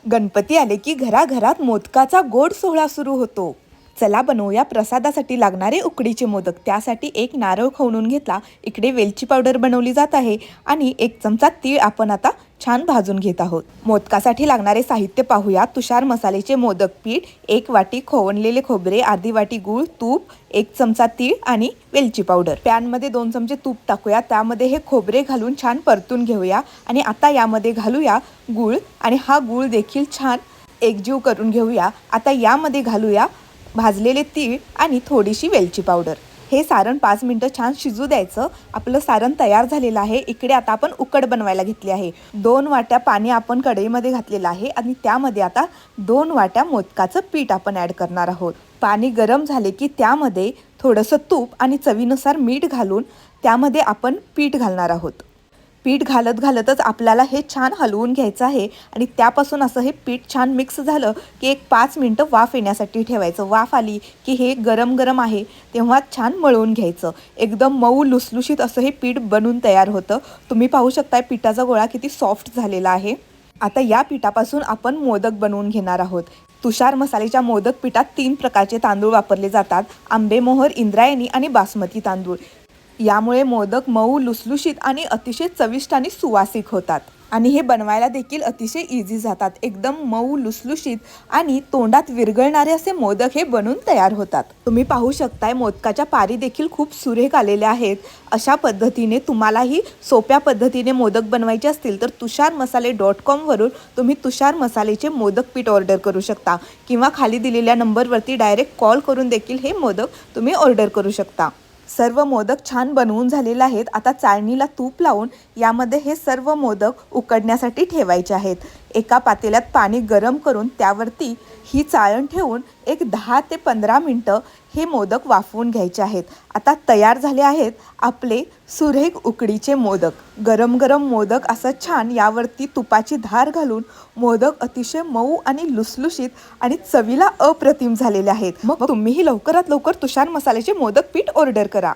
गणपती आले की घराघरात मोदकाचा गोड सोहळा सुरू होतो. चला बनवूया प्रसादासाठी लागणारे उकडीचे मोदक. त्यासाठी एक नारळ खवणून घेतला, इकडे वेलची पावडर बनवली जात आहे आणि एक चमचा तीळ आपण आता छान भाजून घेत आहोत. मोदकासाठी लागणारे साहित्य पाहूया. तुषार मसाल्याचे मोदक पीठ, 1 वाटी खवणलेले खोबरे, अर्धी वाटी गूळ, तूप, 1 चमचा तीळ आणि वेलची पावडर. पॅनमध्ये 2 चमचे तूप टाकूया. त्यामध्ये हे खोबरे घालून छान परतून घेऊया आणि आता यामध्ये घालूया गूळ आणि हा गूळ देखील छान एकजीव करून घेऊया. आता यामध्ये घालूया भाजलेले तीळ आणि थोडीशी वेलची पावडर. हे सारण 5 मिनिटं छान शिजू द्यायचं. आपलं सारण तयार झालेलं आहे. इकडे आता आपण उकड बनवायला घेतली आहे. 2 वाट्या पाणी आपण कढईमध्ये घातलेलं आहे आणि त्यामध्ये आता 2 वाट्या मोदकाचं पीठ आपण ॲड करणार आहोत. पाणी गरम झाले की त्यामध्ये थोडंसं तूप आणि चवीनुसार मीठ घालून त्यामध्ये आपण पीठ घालणार आहोत. पीठ घालत घालतच आपल्याला हे छान हलवून घ्यायचं आहे आणि त्यापासून असं हे पीठ छान मिक्स झालं की एक 5 मिनिटं वाफ येण्यासाठी ठेवायचं. वाफ आली की हे गरम गरम आहे तेव्हा छान मळून घ्यायचं. एकदम मऊ लुसलुशीत असं हे पीठ बनून तयार होतं. तुम्ही पाहू शकताय पिठाचा गोळा किती सॉफ्ट झालेला आहे. आता या पिठापासून आपण मोदक बनवून घेणार आहोत. तुषार मसाल्याच्या मोदक पिठात 3 प्रकारचे तांदूळ वापरले जातात: आंबेमोहर, इंद्रायणी आणि बासमती तांदूळ. यामुळे मोदक मऊ लुसलुशीत आणि अतिशय चविष्ट आणि सुवासिक होतात आणि हे बनवायला देखील अतिशय इझी जातात. एकदम मऊ लुसलुशीत आणि तोंडात विरघळणारे असे मोदक हे बनून तयार होतात. तुम्ही पाहू शकताय मोदकाच्या पारी देखील खूप सुरेख आलेल्या आहेत. अशा पद्धतीने तुम्हालाही सोप्या पद्धतीने मोदक बनवायचे असतील तर tusharmasale.com वरून तुम्ही तुषार मसाल्याचे मोदक पीठ ऑर्डर करू शकता किंवा खाली दिलेल्या नंबरवरती डायरेक्ट कॉल करून देखील हे मोदक तुम्ही ऑर्डर करू शकता. सर्व मोदक छान बनवून झालेले आहेत. आता चाळणीला तूप लावून यामध्ये हे सर्व मोदक उकडण्यासाठी ठेवायचे आहेत. एका पातेल्यात पाणी गरम करून त्यावरती ही चाळण ठेवून एक 10 ते 15 मिनिटं हे मोदक वाफवून घ्यायचे आहेत. आता तयार झाले आहेत आपले सुरेख उकडीचे मोदक. गरम गरम मोदक असं छान यावरती तुपाची धार घालून मोदक अतिशय मऊ आणि लुसलुशीत आणि चवीला अप्रतिम झालेले आहेत. मग तुम्हीही लवकरात लवकर तुषार मसाल्याचे मोदक पीठ ऑर्डर करा.